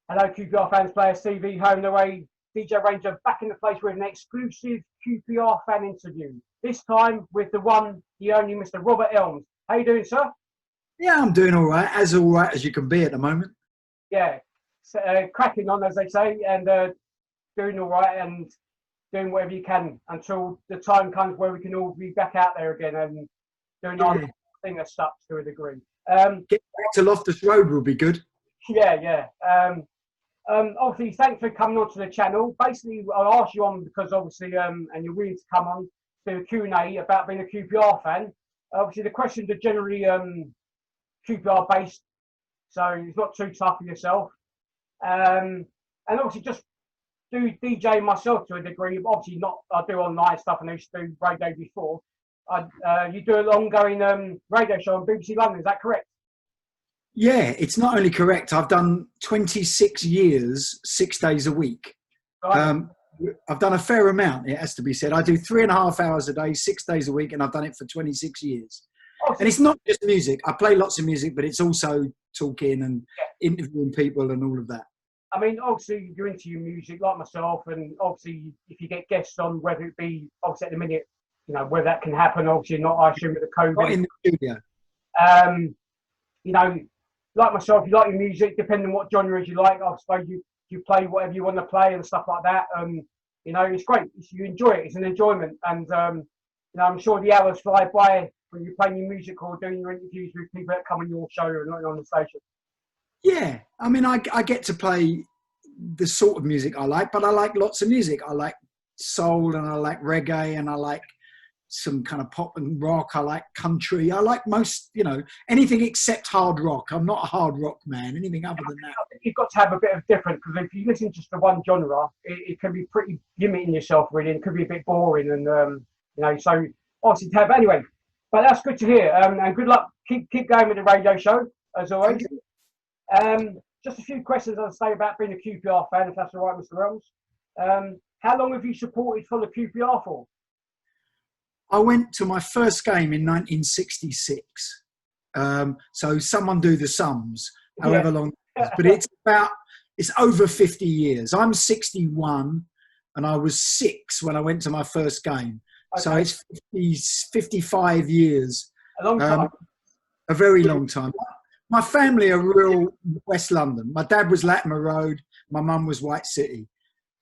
Hello, QPR fans, players, TV, home and away. Deejay Ranger back in the place with an exclusive QPR fan interview. This time with the one, the only Mr. Robert Elms. How you doing, sir? Yeah, I'm doing all right as you can be at the moment. Yeah, so, cracking on, as they say, and doing all right and doing whatever you can until the time comes where we can all be back out there again and doing our thing as such to a degree. Get back to Loftus Road will be good. Yeah. Obviously, thanks for coming onto the channel. Basically, I asked you on because obviously, and you're willing to come on to a Q&A about being a QPR fan. Obviously, the questions are generally QPR based, so it's not too tough for yourself. And obviously, just do DJ myself to a degree. Obviously, not. I do online stuff, and I used to do radio before. You do an ongoing radio show on BBC London. Is that correct? Yeah, it's not only correct. I've done 26 years, 6 days a week. Right. I've done a fair amount, it has to be said. I do 3.5 hours a day, 6 days a week, and I've done it for 26 years. Oh, and it's not just music. I play lots of music, but it's also talking and interviewing people and all of that. I mean, obviously, you're into your music like myself, and obviously, if you get guests on, whether it be, obviously, at the minute, you know, whether that can happen, obviously, not, I assume, with the COVID. Not in the studio. You know, like myself, you like your music, depending on what genres you like. I suppose you play whatever you want to play and stuff like that. You know, it's great. You enjoy it. It's an enjoyment. And, you know, I'm sure the hours fly by when you're playing your music or doing your interviews with people that come on your show and not on the station. Yeah, I mean, I get to play the sort of music I like, but I like lots of music. I like soul and I like reggae and I like some kind of pop and rock. I like country. I like most, you know, anything except hard rock. I'm not a hard rock man. Anything other than that. I think you've got to have a bit of difference, because if you listen just to one genre, it can be pretty limiting yourself, really. It could be a bit boring, and you know. So obviously, to have anyway. But that's good to hear. And good luck. Keep going with the radio show as always. Just a few questions I'll say about being a QPR fan, if that's all right, Mr. Elms. How long have you supported for the QPR for? I went to my first game in 1966. So someone do the sums, however long it is. But it's over 50 years. I'm 61 and I was 6 when I went to my first game. Okay. So it's 55 years. A long time. A very long time. My family are real West London. My dad was Latimer Road. My mum was White City.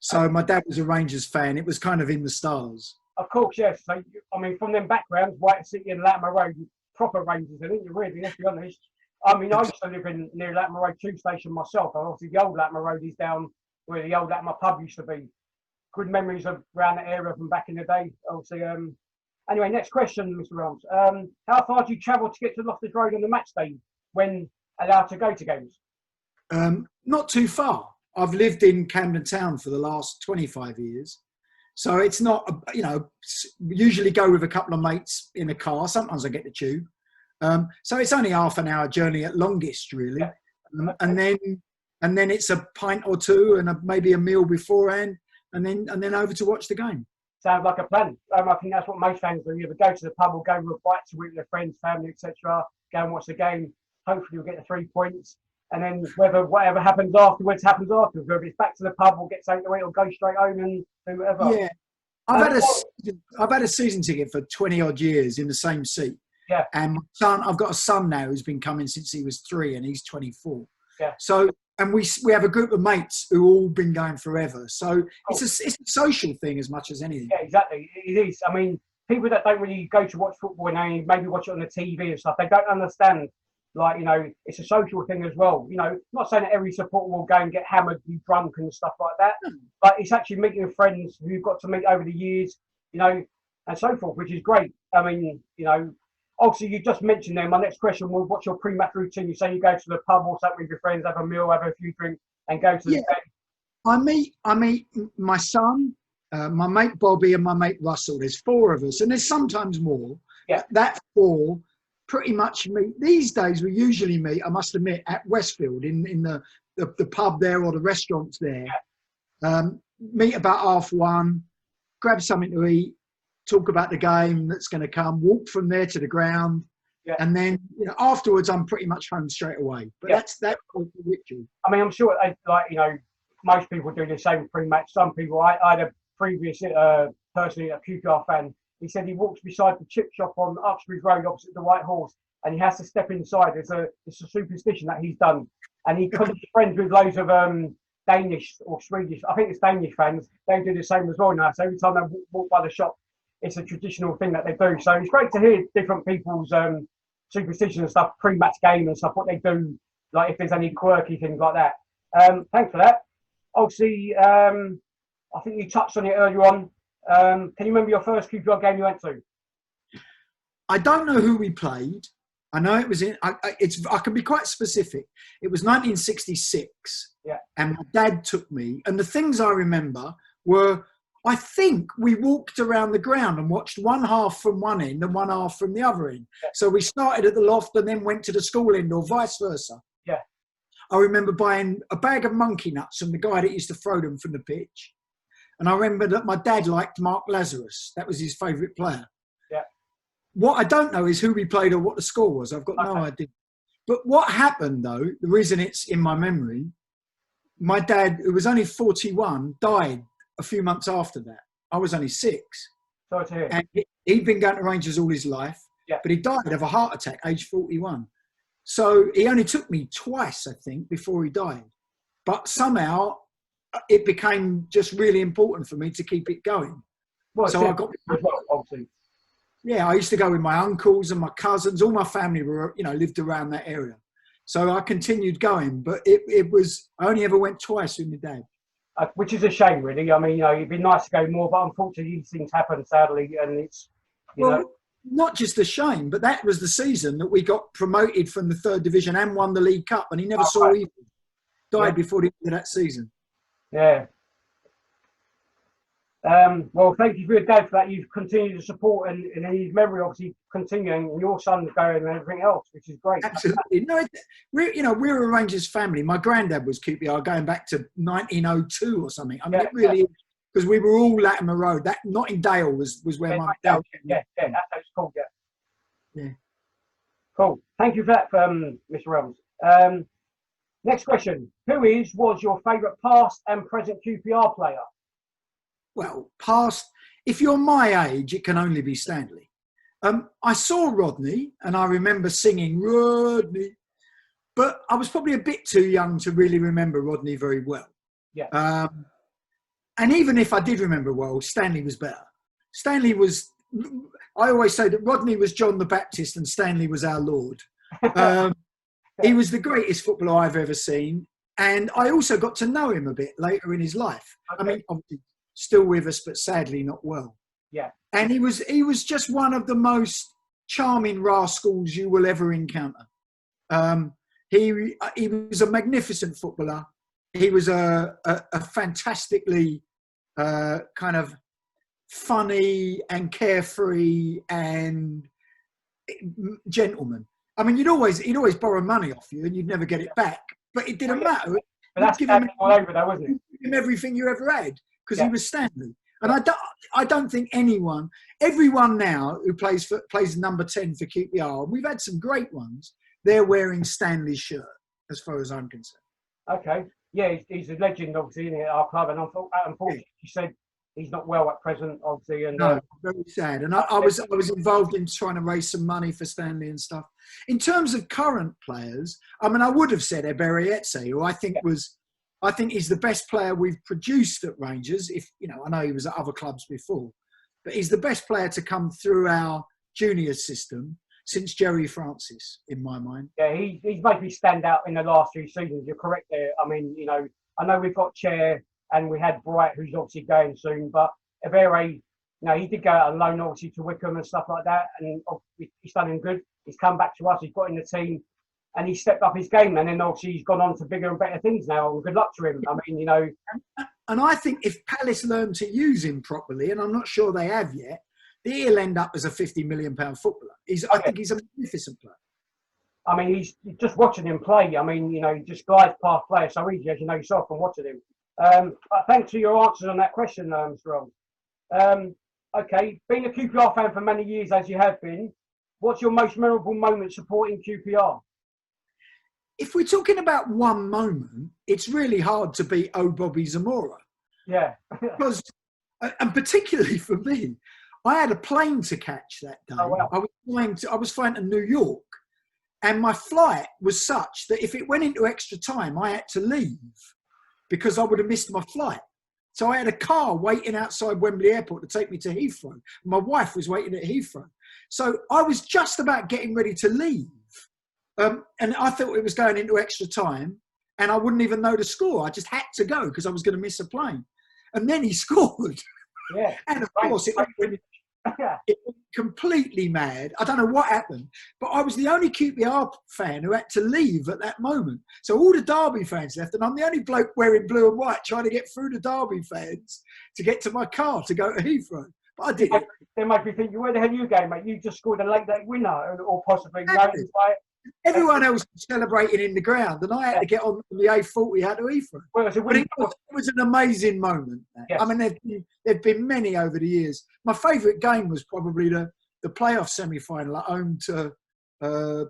So my dad was a Rangers fan. It was kind of in the stars. Of course, yes. So, I mean, from them backgrounds, White City and Latimer Road, proper Rangers, I think you're really, let's be honest. I mean, I used to live near Latimer Road Tube Station myself. And obviously, the old Latimer Road is down where the old Latimer pub used to be. Good memories of around that area from back in the day, obviously. Anyway, next question, Mr. Elms. How far do you travel to get to Loftus Road on the match day when allowed to go to games? Not too far. I've lived in Camden Town for the last 25 years. So it's not, you know, usually go with a couple of mates in a car. Sometimes I get the tube. So it's only half an hour journey at longest, really. Yeah. And then it's a pint or two and maybe a meal beforehand, and then over to watch the game. Sounds like a plan. I think that's what most fans do. You either go to the pub or go with a bite to with their friends, family, etc. Go and watch the game. Hopefully you'll get the 3 points. And then whatever happens afterwards, happens afterwards. Whether it's back to the pub or get something to eat or go straight home and do whatever. Yeah. I've had a season ticket for 20 odd years in the same seat. Yeah. And my son, I've got a son now who's been coming since he was 3 and he's 24. Yeah. So, and we have a group of mates who all been going forever. So it's a social thing as much as anything. Yeah, exactly. It is. I mean, people that don't really go to watch football and they maybe watch it on the TV and stuff, they don't understand. Like, you know, it's a social thing as well. You know, not saying that every supporter will go and get hammered, be drunk and stuff like that, but it's actually meeting friends who you've got to meet over the years, you know, and so forth, which is great. I mean, you know, obviously you just mentioned there, my next question was, what's your pre-match routine? You say you go to the pub or something with your friends, have a meal, have a few drinks and go to the game. I meet my son, my mate Bobby and my mate Russell. There's 4 of us and there's sometimes more. Yeah. That 4 pretty much meet. These days we usually meet, I must admit, at Westfield in the pub there or the restaurants there. Yeah. Meet about 1:30, grab something to eat, talk about the game that's going to come, walk from there to the ground, Yeah. And then afterwards, I'm pretty much home straight away. But that's the ritual. I mean, I'm sure, most people do the same pre-match. Some people, I had a previous person, a QPR fan. He said he walks beside the chip shop on Uxbridge Road opposite the White Horse, and he has to step inside. It's a superstition that he's done, and because he's friends with loads of Danish or Swedish, I think it's Danish fans. They do the same as well now. So every time they walk by the shop, it's a traditional thing that they do. So it's great to hear different people's superstitions and stuff, pre-match game and stuff, what they do, like if there's any quirky things like that. Thanks for that. Obviously, I think you touched on it earlier on. Can you remember your first QPR game you went to? I don't know who we played. I know it was I can be quite specific. It was 1966. Yeah. And my dad took me. And the things I remember were, I think we walked around the ground and watched one half from one end and one half from the other end. Yeah. So we started at the loft and then went to the school end, or vice versa. Yeah. I remember buying a bag of monkey nuts from the guy that used to throw them from the pitch. And I remember that my dad liked Mark Lazarus. That was his favourite player. Yeah. What I don't know is who we played or what the score was. I've got no idea. But what happened, though, the reason it's in my memory, my dad, who was only 41, died a few months after that. I was only 6. Sorry to hear. And he'd been going to Rangers all his life, yeah. But he died of a heart attack, age 41. So he only took me twice, I think, before he died. But somehow it became just really important for me to keep it going. Well, so I got, obviously. Yeah, I used to go with my uncles and my cousins. All my family were, lived around that area. So I continued going, but it was, I only ever went twice with my dad. Which is a shame, really. I mean, it'd be nice to go more, but unfortunately these things happen, sadly, and it's, you know. Not just a shame, but that was the season that we got promoted from the 3rd division and won the League Cup, and he never saw either. Died before the end of that season. Yeah. Well, thank you for your dad for that. You've continued to support, and in his memory, obviously, continuing, and your son's going and everything else, which is great. Absolutely. No, we're a Rangers family. My granddad was QPR going back to 1902 or something. I mean, it really is, because we were all Latimer Road. That Notting Dale was where my dad. Yeah, that's how it's called. Yeah. Cool. Thank you for that, Mr. Elms. Next question: was your favourite past and present QPR player? Well, past, if you're my age, it can only be Stanley. I saw Rodney and I remember singing Rodney, but I was probably a bit too young to really remember Rodney very well. Yeah. And even if I did remember well, Stanley was better. Stanley was, I always say that Rodney was John the Baptist and Stanley was our Lord. He was the greatest footballer I've ever seen. And I also got to know him a bit later in his life. Okay. I mean, obviously, still with us, but sadly not well. Yeah. And he was just one of the most charming rascals you will ever encounter. He was a magnificent footballer. He was a fantastically kind of funny and carefree and gentleman. I mean, he'd always borrow money off you and you'd never get it back, but it didn't matter. But that's him all over that, wasn't it? Give him everything you ever had. Because he was Stanley. And I don't think everyone now who plays number 10 for QPR, we've had some great ones, they're wearing Stanley's shirt, as far as I'm concerned. Okay. Yeah, he's a legend, obviously, in our club. And unfortunately, you said he's not well at present, obviously. And, no, very sad. And I was involved in trying to raise some money for Stanley and stuff. In terms of current players, I mean, I would have said Eberietse, who I think he's the best player we've produced at Rangers. I know he was at other clubs before, but he's the best player to come through our junior system since Jerry Francis, in my mind. Yeah, he's made me stand out in the last 2 seasons. You're correct there. I mean, I know we've got Chair and we had Bright, who's obviously going soon, but Ebere, he did go out on loan, obviously, to Wickham and stuff like that, and he's done him good. He's come back to us. He's got in the team. And he stepped up his game, and then obviously he's gone on to bigger and better things now. And good luck to him. I mean, And I think if Palace learn to use him properly, and I'm not sure they have yet, he'll end up as a £50 million footballer. I think he's a magnificent player. I mean, he's just watching him play. I mean, he just glides past players so easy, as you know yourself from watching him. Thanks for your answers on that question, Mr. Elms. Okay, being a QPR fan for many years, as you have been, What's your most memorable moment supporting QPR? If we're talking about one moment, it's really hard to beat Oh Bobby Zamora. Yeah. Because, and particularly for me, I had a plane to catch that day. Oh, wow. I was flying to New York, and my flight was such that if it went into extra time, I had to leave because I would have missed my flight. So I had a car waiting outside Wembley Airport to take me to Heathrow. My wife was waiting at Heathrow. So I was just about getting ready to leave. And I thought it was going into extra time, and I wouldn't even know the score. I just had to go because I was going to miss a plane. And then he scored. Yeah. And of course, it went completely mad. I don't know what happened, but I was the only QPR fan who had to leave at that moment. So all the Derby fans left, and I'm the only bloke wearing blue and white trying to get through the Derby fans to get to my car to go to Heathrow. But I did it. They make me think, where the hell are you going, mate? You just scored a late winner, or possibly. Everyone else was celebrating in the ground, and I had to get on the A40 out to Heathrow. Well, it was an amazing moment. Yes. I mean, there've been many over the years. My favourite game was probably the playoff semi-final at home to, I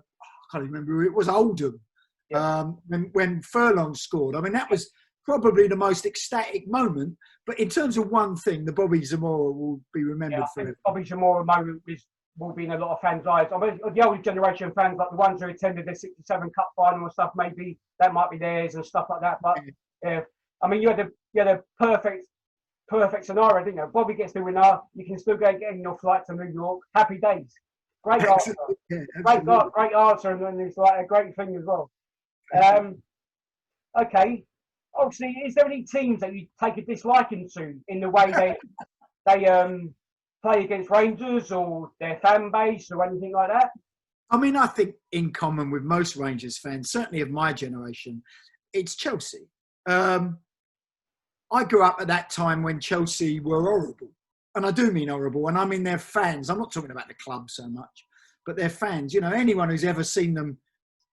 can't remember who it was, Oldham, when Furlong scored. I mean, that was probably the most ecstatic moment. But in terms of one thing, the Bobby Zamora will be remembered for it. Bobby Zamora moment will be in a lot of fans' eyes. I mean, the older generation fans, like the ones who attended the '67 Cup final and stuff, maybe that might be theirs and stuff like that. But yeah, I mean, you had a perfect scenario, didn't you? Bobby gets the winner. You can still go getting your flight to New York. Happy days. Great answer. Great answer, and it's like a great thing as well. Okay. Obviously, is there any teams that you take a disliking to in the way they play against Rangers or their fan base or anything like that? I mean, I think in common with most Rangers fans, certainly of my generation, it's Chelsea. I grew up at that time when Chelsea were horrible. And I do mean horrible. And I mean their fans. I'm not talking about the club so much, but their fans. You know, anyone who's ever seen them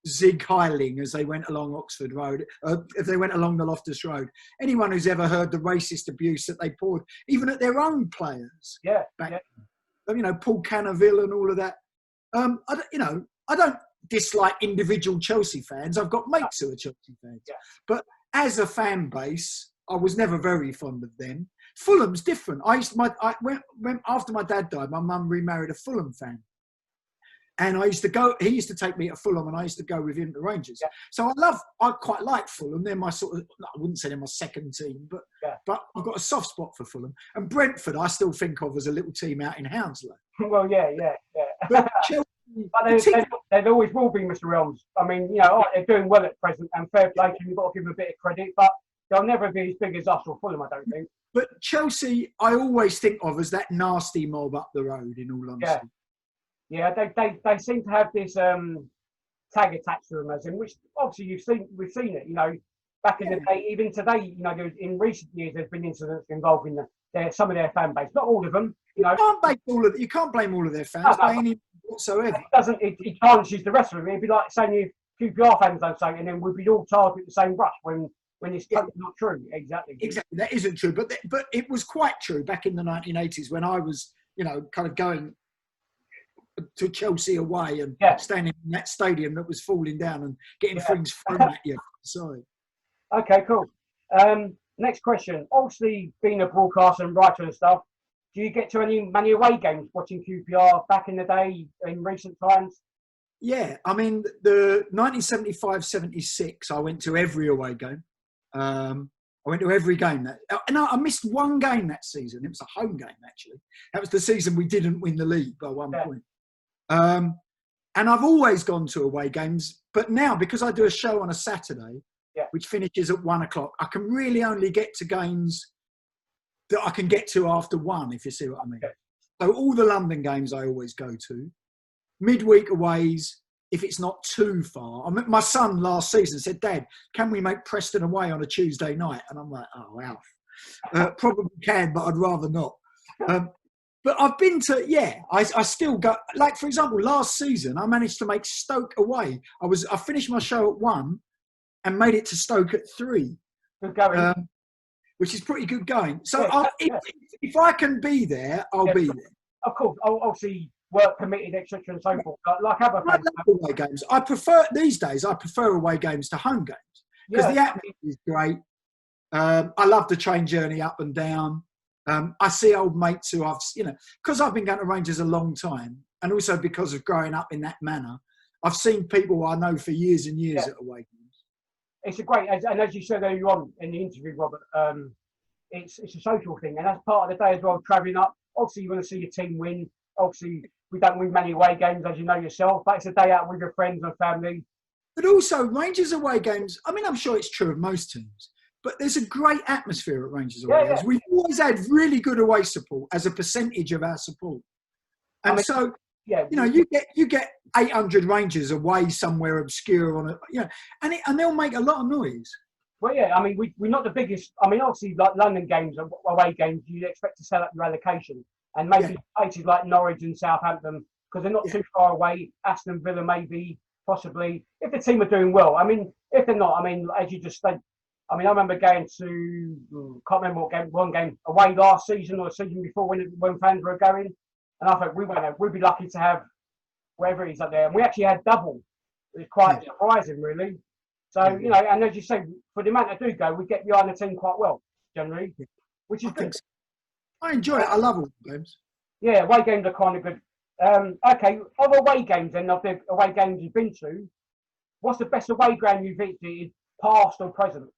zig heiling as they went along Oxford Road, if they went along the Loftus Road, anyone who's ever heard the racist abuse that they poured, even at their own players. Yeah. You know, Paul Canaville and all of that. I don't dislike individual Chelsea fans. I've got mates who are Chelsea fans. Yeah. But as a fan base, I was never very fond of them. Fulham's different. After my dad died, my mum remarried a Fulham fan. And I used to go, he used to take me to Fulham and I used to go with him to Rangers. Yeah. So I quite like Fulham. They're my sort of, I wouldn't say they're my second team, but I've got a soft spot for Fulham. And Brentford, I still think of as a little team out in Hounslow. Well, yeah. But Chelsea, they always will be, Mr. Elms. I mean, you know, they're doing well at present and fair play, and you've got to give them a bit of credit, but they'll never be as big as us or Fulham, I don't think. But Chelsea, I always think of as that nasty mob up the road, in all honesty. Yeah, they seem to have this tag attached to them, as in which obviously we've seen it. You know, back in the day, even today, you know, in recent years there's been incidents involving some of their fan base, not all of them. You know, you can't blame all of their fans by any whatsoever. It tarnishes the rest of them. It'd be like saying if QPR fans don't say it, and then we'd be all tarred the same brush when it's totally not true. Exactly, that isn't true. But it was quite true back in the 1980s when I was, you know, kind of going to Chelsea away and standing in that stadium that was falling down and getting things thrown at you. Sorry. Okay, cool. Next question. Obviously, being a broadcaster and writer and stuff, do you get to many away games watching QPR back in the day in recent times? Yeah, I mean, the 1975-76, I went to every away game. I went to every game. And I missed one game that season. It was a home game, actually. That was the season we didn't win the league by 1 point. And I've always gone to away games, but now because I do a show on a Saturday, which finishes at 1 o'clock, I can really only get to games that I can get to after 1, if you see what I mean. Okay. So all the London games I always go to. Midweek aways, if it's not too far. I mean, my son last season said, "Dad, can we make Preston away on a Tuesday night?" And I'm like, "Oh, wow. Probably can, but I'd rather not." But I've been to, I still go, like, for example, last season, I managed to make Stoke away. I finished my show at 1 and made it to Stoke at 3. Good going. Which is pretty good going. So if I can be there, I'll be there. Of course. Obviously, work committed, etc. and so forth, like other I fans. love away games. I prefer these days. I prefer away games to home games because the atmosphere is great. I love the train journey up and down. I see old mates who because I've been going to Rangers a long time, and also because of growing up in that manner, I've seen people I know for years and years at away games. It's a great, and as you said earlier on in the interview, Robert, it's a social thing, and that's part of the day as well. Travelling up, obviously you want to see your team win. Obviously we don't win many away games, as you know yourself, but it's a day out with your friends and family. But also Rangers away games. I mean, I'm sure it's true of most teams. But there's a great atmosphere at Rangers away games. We've always had really good away support as a percentage of our support. And you get 800 Rangers away somewhere obscure and they'll make a lot of noise. Well, yeah, I mean, we're not the biggest. I mean, obviously, like London games, away games, you expect to sell up your allocation. And maybe places like Norwich and Southampton, because they're not too far away. Aston Villa, maybe, possibly, if the team are doing well. I mean, if they're not, I mean, as you just said, I mean, I remember going to, can't remember what game, one game away last season or the season before when fans were going. And I thought we'd be lucky to have wherever it is up there. And we actually had double. It was quite surprising, really. So, and as you say, for the amount that do go, we get behind the team quite well, generally, which is good. I enjoy it. I love all games. Yeah, away games are kind of good. Okay, of away games then, of the away games you've been to, what's the best away ground you've visited, past or present?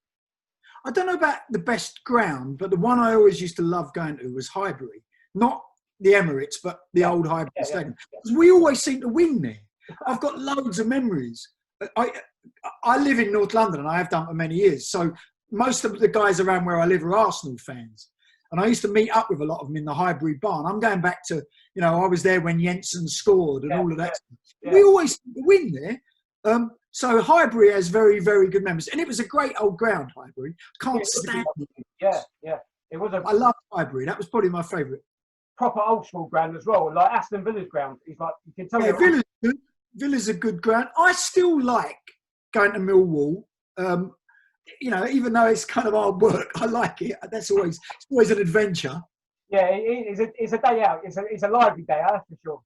I don't know about the best ground, but the one I always used to love going to was Highbury. Not the Emirates, but the old Highbury Stadium. Because we always seem to win there. I've got loads of memories. I live in North London, and I have done for many years. So most of the guys around where I live are Arsenal fans. And I used to meet up with a lot of them in the Highbury barn. I'm going back to, I was there when Jensen scored and all of that. We always win there. So Highbury has very, very good memories. And it was a great old ground, Highbury. Can't stand it. Yeah. I love Highbury. That was probably my favourite. Proper old school ground as well, like Aston Villa's ground. It's like, you can tell Villa's good. Villa's a good ground. I still like going to Millwall. Even though it's kind of hard work, I like it. It's always an adventure. Yeah, it's a day out. It's a lively day out, that's for sure.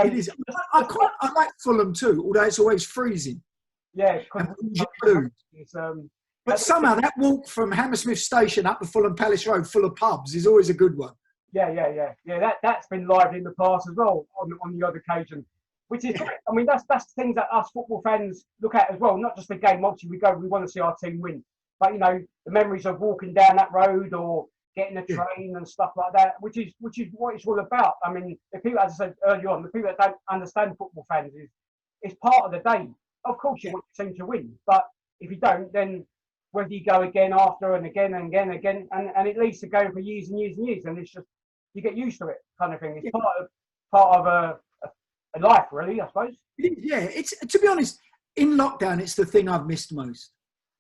It is. I like Fulham too, although it's always freezing. Yeah, but somehow that walk from Hammersmith Station up to Fulham Palace Road, full of pubs, is always a good one. Yeah. That's been lively in the past as well on the odd occasion, which is great. I mean, that's things that us football fans look at as well. Not just the game. Obviously, we want to see our team win, but the memories of walking down that road or getting a train and stuff like that, which is what it's all about. I mean, the people, as I said earlier on, the people that don't understand football fans it's part of the day. Of course, you want your team to win, but if you don't, then whether you go again after and again and again and again, and it leads to going for years and years and years, and it's just you get used to it, kind of thing. It's part of a life, really, I suppose. Yeah, it's to be honest, in lockdown, it's the thing I've missed most.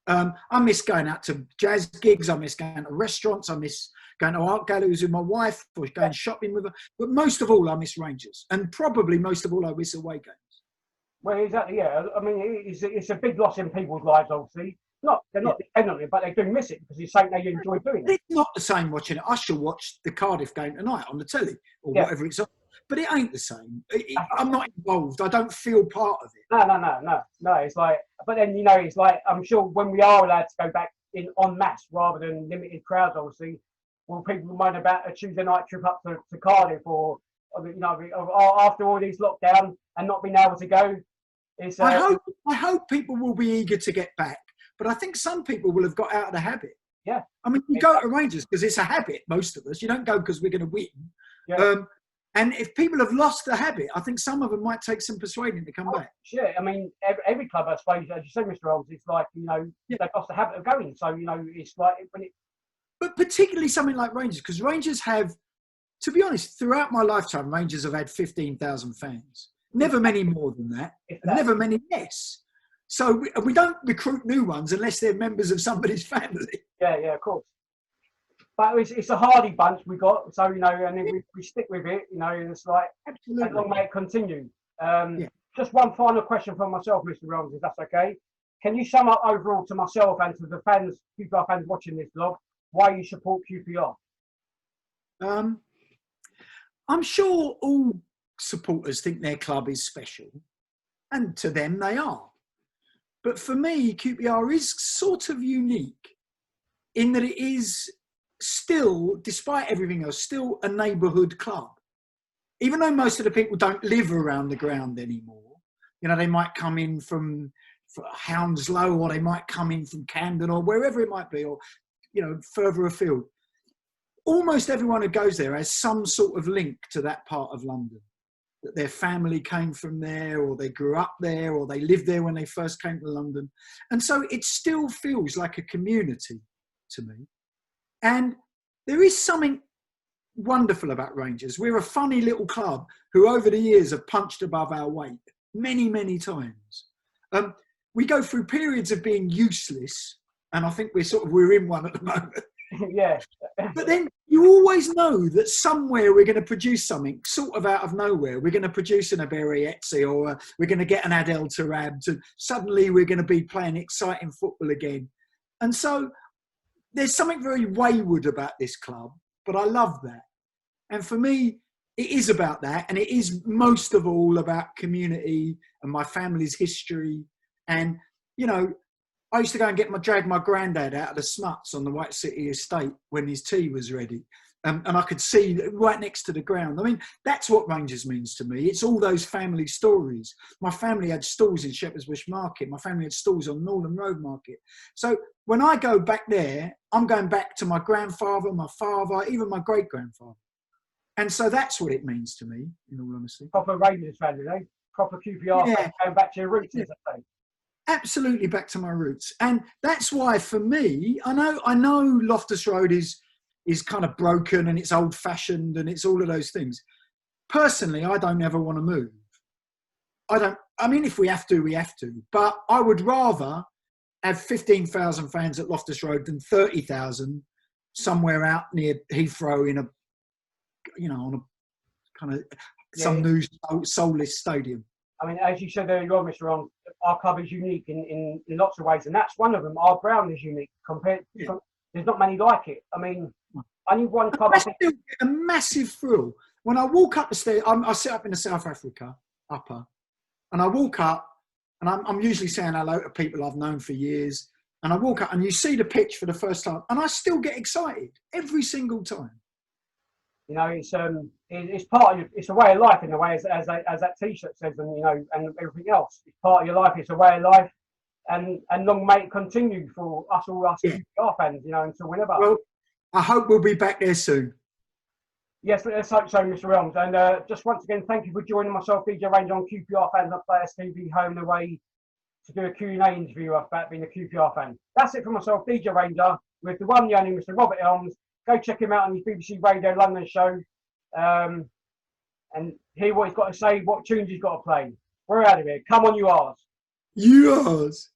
I miss going out to jazz gigs. I miss going to restaurants. I miss going to art galleries with my wife or going shopping with her. But most of all, I miss Rangers, and probably most of all, I miss away games. Well, exactly. Yeah, I mean, it's a big loss in people's lives. Obviously, they're not dependent on it, but they do miss it because it's something they enjoy doing. It's not the same watching it. I shall watch the Cardiff game tonight on the telly or whatever it's on. But it ain't the same. I'm not involved. I don't feel part of it. No. It's like, but then it's like I'm sure when we are allowed to go back in en masse rather than limited crowds, obviously, will people mind about a Tuesday night trip up to Cardiff or after all these lockdown and not being able to go? I hope people will be eager to get back, but I think some people will have got out of the habit. Yeah. I mean, you go to Rangers because it's a habit. Most of us, you don't go because we're going to win. Yeah. And if people have lost the habit, I think some of them might take some persuading to come back. Sure. I mean, every club, I suppose, as you say, Mr. Elms, it's like, they've lost the habit of going. So, it's like But particularly something like Rangers, because Rangers have, to be honest, throughout my lifetime, Rangers have had 15,000 fans. Never many more than that, and never many less. So we don't recruit new ones unless they're members of somebody's family. Yeah, of course. But it's a hardy bunch we got, so and then we stick with it. It's like absolutely. As long as it continue. Just one final question from myself, Mr. Elms, if that's okay. Can you sum up overall to myself and to the fans, QPR fans watching this vlog, why you support QPR? I'm sure all supporters think their club is special, and to them they are. But for me, QPR is sort of unique in that it is still, despite everything else, still a neighbourhood club. Even though most of the people don't live around the ground anymore, you know, they might come in from Hounslow, or they might come in from Camden, or wherever it might be, or, you know, further afield. Almost everyone who goes there has some sort of link to that part of London, that their family came from there, or they grew up there, or they lived there when they first came to London. And so it still feels like a community to me. And there is something wonderful about Rangers. We're a funny little club who over the years have punched above our weight many, many times. We go through periods of being useless, and I think we're in one at the moment. Yeah. But then you always know that somewhere we're going to produce something sort of out of nowhere. We're going to produce an Aberietzi, or we're going to get an Adel Tarab, to suddenly we're going to be playing exciting football again. And so there's something very wayward about this club, but I love that. And for me, it is about that. And it is most of all about community and my family's history. And, you know, I used to go and drag my granddad out of the smuts on the White City estate when his tea was ready. And I could see right next to the ground. I mean, that's what Rangers means to me. It's all those family stories. My family had stalls in Shepherd's Bush Market. My family had stalls on Northern Road Market. So when I go back there, I'm going back to my grandfather, my father, even my great-grandfather. And so that's what it means to me, in all honesty. Proper Rangers fan, you know? Proper QPR fan, going back to your roots, as I say. Absolutely back to my roots. And that's why, for me, I know Loftus Road is kind of broken and it's old-fashioned and it's all of those things. Personally, I don't ever want to move. I mean, if we have to, we have to. But I would rather have 15,000 fans at Loftus Road than 30,000 somewhere out near Heathrow in on a kind of some new soulless stadium. I mean, as you said earlier on, Mr. Ron, our club is unique in lots of ways, and that's one of them. Our ground is unique there's not many like it. I mean, only one club. I still get a massive thrill when I walk up the stairs. I sit up in the South Africa upper, and I walk up, and I'm usually saying hello to people I've known for years, and I walk up, and you see the pitch for the first time, and I still get excited every single time. You know, it's part of it's a way of life in a way, as that T-shirt says, and you know, and everything else. It's part of your life. It's a way of life, and long may it continue for us QPR fans. You know, until whenever. Well, I hope we'll be back there soon. Yes, let's hope so, Mr. Elms. And just once again, thank you for joining myself, Deejay Ranger, on QPR Fans on Players TV, home and away, to do a Q&A interview about being a QPR fan. That's it for myself, Deejay Ranger, with the one, the only Mr. Robert Elms. Go check him out on his BBC Radio London show and hear what he's got to say, what tunes he's got to play. We're out of here. Come on, you R'sss. You R'sss.